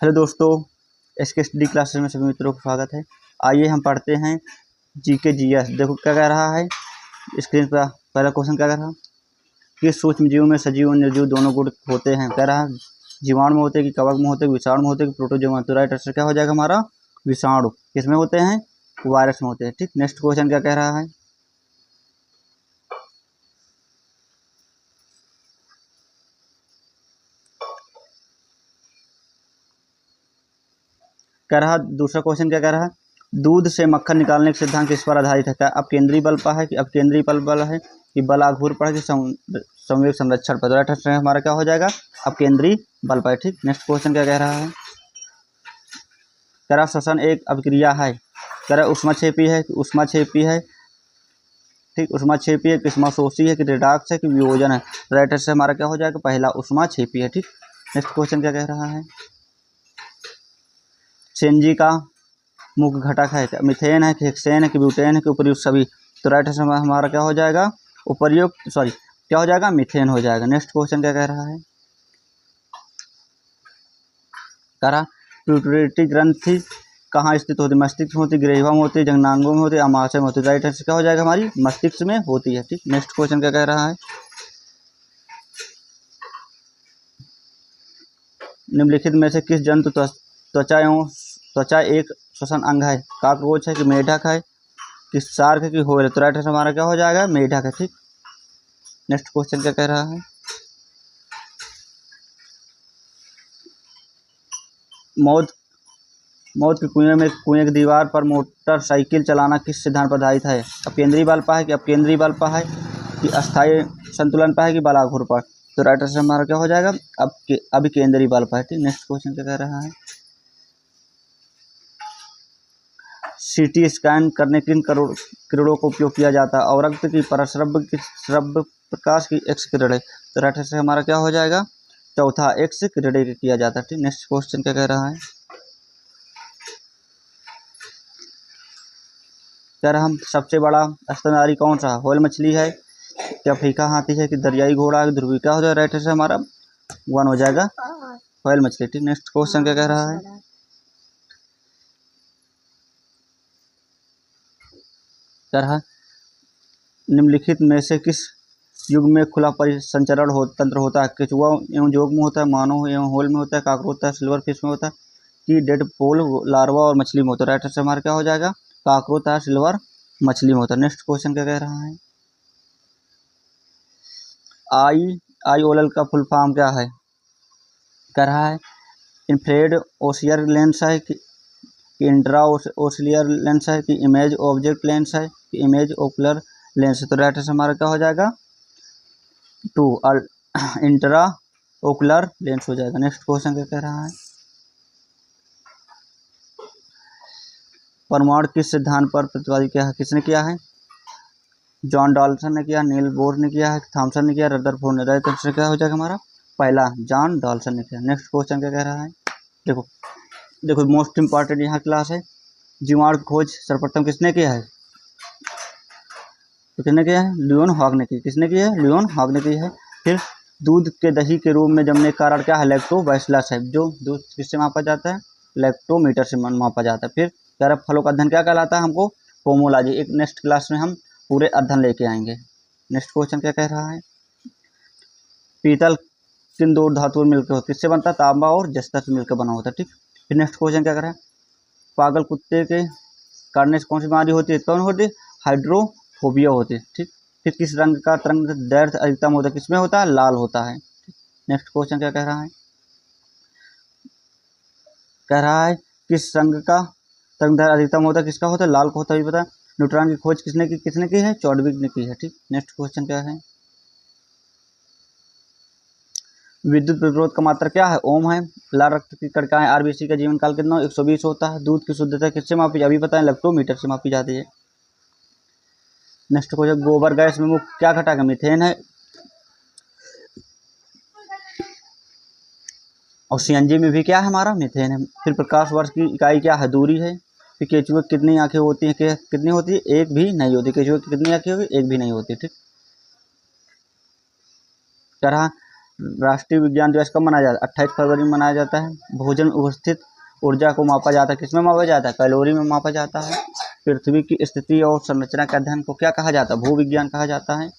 Hello दोस्तों, SK study classes में सभी मित्रों का स्वागत है। आइए हम पढ़ते हैं जीके जीएस। देखो क्या कह रहा है स्क्रीन पर। पहला क्वेश्चन क्या कह रहा है कि सूक्ष्म जीव में सजीव और निर्जीव दोनों गुण होते हैं। कह रहा है जीवाणु में होते कि कवक में होते कि विषाणु में होते कि प्रोटोजोआ। तो राइट आंसर क्या हो जाएगा हमारा विषाणु। किसमें होते हैं? वायरस में होते हैं। ठीक, नेक्स्ट क्वेश्चन क्या कह रहा है? कह रहा दूसरा क्वेश्चन क्या कह रहा है, दूध से मक्खन निकालने का सिद्धांत किस पर आधारित है? क्या अपकेंद्रीय बल पर है कि अपकेंद्रीय बल है कि बल आघूर्ण पर है कि संवेग संरक्षण पर? तो राइट आंसर हमारा क्या हो जाएगा अपकेंद्रीय बल पर। ठीक, नेक्स्ट क्वेश्चन क्या कह रहा है? कह रहा श्वसन एक अभिक्रिया है। कह रहा ऊष्माक्षेपी है कि ऊष्माक्षेपी है। ठीक, ऊष्माक्षेपी है कि ऊष्माशोषी है कि रिडॉक्स है कि वियोजन है? राइट आंसर हमारा क्या हो जाएगा पहला ऊष्माक्षेपी है। ठीक, नेक्स्ट क्वेश्चन क्या कह रहा है? सीएनजी का मुख्य घटक है, मिथेन है कि हेक्सेन है कि ब्यूटेन है कि उपर्युक्त सभी? तो राइट आंसर हमारा क्या हो जाएगा उपर्युक्त क्या हो जाएगा मीथेन हो जाएगा। नेक्स्ट क्वेश्चन क्या कह रहा है? कह रहा प्यूटरेटी ग्रंथि कहाँ स्थित होती? मस्तिष्क में होती, ग्रेवा में होती, जंगनांगों में होती, अमाशय में होती? राइट आंसर क्या हो जाएगा हमारी मस्तिष्क में होती है। ठीक, नेक्स्ट क्वेश्चन क्या कह रहा है? निम्नलिखित में से किस जंतु त्वचा एक श्वसन अंग है? काकरोच है कि मेढक है कि शार्क है कि व्हेल? तो राइट आंसर हमारा क्या हो जाएगा मेढक है। ठीक, नेक्स्ट क्वेश्चन क्या कह रहा है? मौत के कुएं की दीवार पर मोटरसाइकिल चलाना किस सिद्धांत पर आधारित है? अपकेंद्रीय बल पर है कि अपकेंद्रीय बल पर है कि अस्थायी संतुलन पर है कि बल आघूर्ण पर? तो राइट आंसर हमारा क्या हो जाएगा अभिकेंद्रीय बल पर है। ठीक, नेक्स्ट क्वेश्चन क्या कह रहा है? सीटी स्कैन करने किन किरणों का उपयोग किया जाता है? अवरक्त की, परश्रव्य की, श्रव्य प्रकाश की, एक्स किरण? तो राइट आंसर हमारा क्या हो जाएगा चौथा एक्स किरण किया जाता है। ठीक, नेक्स्ट क्वेश्चन क्या कह रहा है? कह रहा हम सबसे बड़ा स्तनधारी कौन सा? व्हेल मछली है क्या, अफ्रीका हाथी है कि दरियाई घोड़ा है? ध्रुवी क्या हो जाएगा? राइट आंसर हमारा वन हो जाएगा व्हेल मछली। ठीक, नेक्स्ट क्वेश्चन क्या कह रहा है? कह रहा निम्नलिखित में से किस युग में खुला परिसंचरण तंत्र होता है? केचुआ एवं जोग में होता है, मानव एवं होल में होता है, काकरोच होता है, सिल्वर फिश में होता है कि डेड पोल लार्वा और मछली में होता है? राइट आंसर हमारा क्या हो जाएगा काकरोच होता है, सिल्वर मछली में होता है। नेक्स्ट क्वेश्चन क्या कह रहा है? आईओएल का फुल फॉर्म क्या है? कह रहा है इंफ्रारेड ओसियर लेंस है कि इंट्रा ओसिलियर लेंस है कि इमेज ऑब्जेक्ट लेंस है कि इमेज ओकुलर लेंस है? तो राइट आंसर हमारा क्या हो जाएगा टू इंट्रा ओकुलर लेंस हो जाएगा। नेक्स्ट क्वेश्चन क्या कह रहा है? परमाणु किस सिद्धांत पर प्रतिपादित किया है? किसने किया है? जॉन डॉल्सन ने किया, नील बोर ने किया है, थॉमसन ने किया, रदरफोर्ड ने? राइट आंसर क्या हो जाएगा हमारा पहला जॉन डॉल्सन ने किया। नेक्स्ट क्वेश्चन क्या कह रहा है? देखो देखो मोस्ट इंपॉर्टेंट यहाँ क्लास है। जीवाणु की खोज सर्वप्रथम किसने किया है? तो किसने किया है? लियोन हॉग ने की। किसने की है? लियोन हॉग ने की है। फिर दूध के दही के रूप में जमने का कारण क्या है? लैक्टोबैसिलस है। जो दूध किससे मापा जाता है? लैक्टोमीटर से मापा जाता है। फिर कह रहा फलों का अध्ययन क्या कहलाता है? हमको पोमोलॉजी। एक नेक्स्ट क्लास में हम पूरे अध्ययन लेके आएंगे। नेक्स्ट क्वेश्चन क्या कह रहा है? पीतल किन दो धातुओं मिलकर होता है? किससे बनता है? तांबा और जस्ता से मिलकर बना होता है। ठीक, फिर नेक्स्ट क्वेश्चन क्या कर रहा है? पागल कुत्ते के काटने से कौन सी बीमारी होती है? कौन होती है? हाइड्रोफोबिया होती है। ठीक, फिर किस रंग का तरंग दैर्ध्य अधिकतम होता है? किसमें होता है? लाल होता है। नेक्स्ट क्वेश्चन क्या कह रहा है? कह रहा है किस रंग का तरंग दैर्ध्य अधिकतम होता है? किसका होता है? लाल को होता है। पता है न्यूट्रॉन की खोज किसने की है? चॉडविक ने की है। ठीक, नेक्स्ट क्वेश्चन क्या है? विद्युत प्रतिरोध का मात्रा क्या है? ओम है। लाल रक्त की कणिकाएं आरबीसी का जीवन काल कितना? 120 होता है। दूध की शुद्धता किससे मापी जाती है? अभी बताएं लैक्टोमीटर से मापी जाती है। नेक्स्ट क्वेश्चन गोबर गैस में मुख्य क्या घटक है? मीथेन है। और सीएनजी में भी क्या है हमारा? मीथेन है। फिर प्रकाश वर्ष की इकाई क्या है? दूरी है। फिर केचुए की कितनी आंखें होती हैं? कितनी होती है? एक भी नहीं होती। केचुए की कितनी आंखें होगी? एक भी नहीं होती। ठीक, कह रहा राष्ट्रीय विज्ञान दिवस कब मनाया जाता है? 28 फरवरी में मनाया जाता है। भोजन में उपस्थित ऊर्जा को मापा जाता है, किसमें मापा जाता है? कैलोरी में मापा जाता है। पृथ्वी की स्थिति और संरचना के अध्ययन को क्या कहा जाता है? भूविज्ञान कहा जाता है।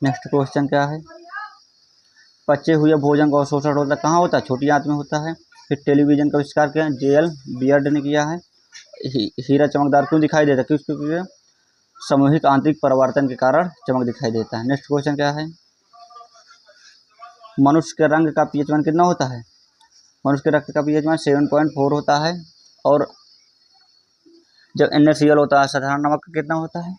नेक्स्ट क्वेश्चन क्या है? पचे हुए भोजन का अवशोषण होता है कहाँ होता है? छोटी आंत में होता है। फिर टेलीविजन का आविष्कार किया जेएल बियर्ड ने किया है। हीरा चमकदार क्यों दिखाई देता है? क्योंकि सामूहिक आंतरिक परिवर्तन के कारण चमक दिखाई देता है। नेक्स्ट क्वेश्चन क्या है? मनुष्य के रंग का पीएच मान कितना होता है? मनुष्य के रक्त का पीएच मान 7.4 होता है। और जब NaCl होता है साधारण नमक का कितना होता है?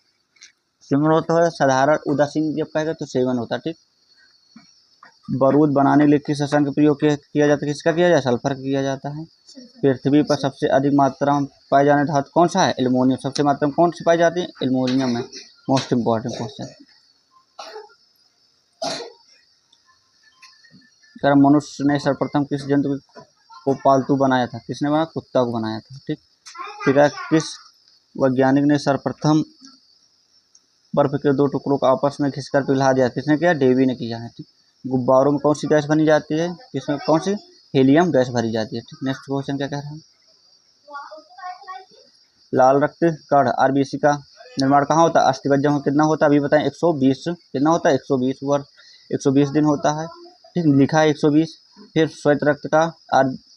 7 होता है। साधारण उदासीन जब कहेगा तो 7 होता है। ठीक। बारूद बनाने के लिए किस रसायन का प्रयोग किया जाता है? किसका किया जाता है? सल्फर का किया जाता है। पृथ्वी पर सबसे अधिक मात्रा में पाए जाने धातु कौन सा है? एल्युमिनियम। सबसे मात्रा में कौन सी पाई जाती है? एल्युमिनियम है। Most important question. सर मनुष्य ने सर्वप्रथम किस जंतु को पालतू बनाया था? किसने बनाया? कुत्ता को बनाया था। ठीक। ठीक है। किस वैज्ञानिक ने सर्वप्रथम बर्फ के 2 टुकड़ों को आपस में खिंचकर पिघला दिया? किसने किया? डेवी ने किया है। ठीक। गुब्बारों में कौन सी गैस बनी जाती है? किसमें कौन सी? हीलियम गैस भरी जाती है। ठीक। नेक्स्ट क्वेश्चन क्या कह रहा है? लाल रक्त कण RBC का निर्माण कहाँ होता है? अस्थिमज्जा में कितना होता है? अभी बताएं। 120 कितना होता है? 120 वर्ष 120 दिन होता है। ठीक। लिखा है 120। फिर श्वेत रक्त का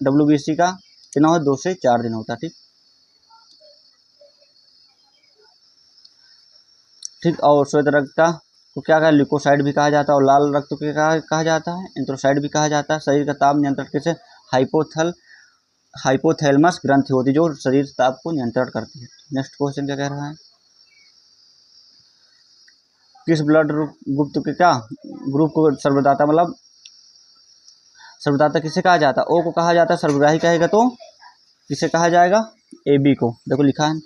WBC का कितना होता है? 2 से 4 दिन होता है। ठीक। ठीक। और श्वेत रक्त का तो क्या कहा? ल्यूकोसाइड भी कहा जाता है। और लाल रक्त को क्या कहा जाता है? एंथ्रोसाइड भी कहा जाता है। शरीर का ताप नियंत्रण किसे? हाइपोथैलेमस ग्रंथि होती है जो शरीर ताप को नियंत्रण करती है। नेक्स्ट क्वेश्चन क्या कह रहा है? किस ब्लड ग्रुप के क्या ग्रुप को सर्वदाता मतलब सर्वदाता किसे कहा जाता है? ओ को कहा जाता है। सर्वग्राही कहेगा तो किसे कहा जाएगा? AB को। देखो लिखा है।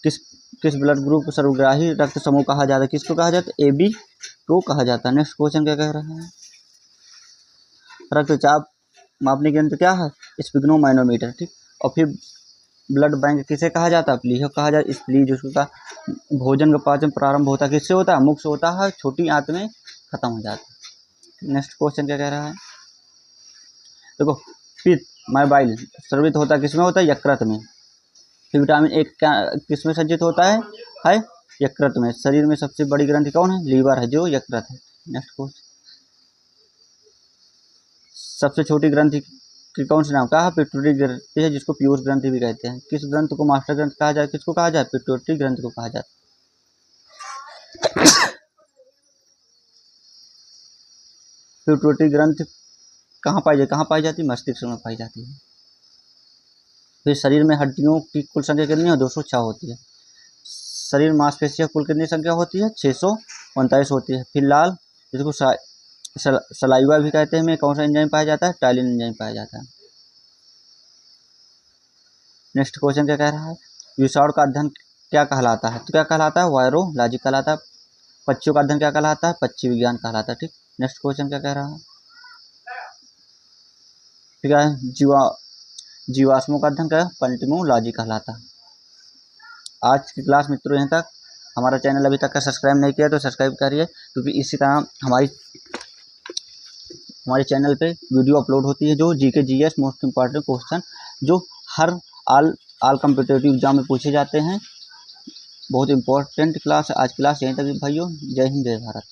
किस किस ब्लड ग्रुप को सर्वग्राही रक्त समूह कहा जाता है? किसको कहा जाता है? AB को कहा जाता है। नेक्स्ट क्वेश्चन क्या कह रहा है? रक्तचाप मापने के यंत्र क्या है? स्पिग्नोमैनोमीटर। ठीक। और फिर ब्लड बैंक किसे कहा जाता है? प्लीह कहा जाता है। स्प्लीज उसका भोजन का पाचन प्रारंभ होता है किससे होता है? मुख से होता है। छोटी आंत में खत्म हो जाता है। नेक्स्ट क्वेश्चन क्या कह रहा है? देखो पित्त बाइल स्रावित होता है किसमें होता है? यकृत में। फिर विटामिन A क्या किसमें संचित होता है यकृत में। शरीर में सबसे बड़ी ग्रंथि कौन है? लीवर है जो यकृत है। Next question. सबसे छोटी ग्रंथि की कौन सी नाम? कहा? पिट्यूटरी ग्रंथि है जिसको पीयूष ग्रंथि भी कहते हैं। किस ग्रंथ को मास्टर ग्रंथ कहा जाए? किसको कहा जाए? पिट्यूटरी ग्रंथि को कहा जाता है। पिट्यूटरी ग्रंथि कहाँ पाई जाती है? मस्तिष्क में पाई जाती है। फिर शरीर में हड्डियों की कुल संख्या कितनी है? 206 होती है। शरीर मांसपेशियों कुल कितनी संख्या होती है? 639 होती है। फिर लाल जिसको सलाइवा भी कहते हैं में कौन सा एंजाइम पाया जाता है? टाइलिन एंजाइम पाया जाता है। नेक्स्ट क्वेश्चन क्या कह रहा है? विषाणु का अध्ययन क्या कहलाता है? तो क्या कहलाता है? वायरोलॉजी कहलाता है। पक्षियों का अध्ययन क्या कहलाता है? पक्षी विज्ञान कहलाता है। ठीक। नेक्स्ट क्वेश्चन क्या कह रहा है? ठीक है। जीवाश्मों का अध्ययन क्या है? पंटिमोलॉजी कहलाता है। आज की क्लास मित्रों यहाँ तक। हमारा चैनल अभी तक का सब्सक्राइब नहीं किया तो सब्सक्राइब करिए, क्योंकि इसी तरह हमारे चैनल पे वीडियो अपलोड होती है जो GK GS most important question जो हर ऑल कम्पिटिटिव एग्जाम में पूछे जाते हैं। बहुत इंपॉर्टेंट क्लास है आज। क्लास यहीं तक भाइयों। जय हिंद जय भारत।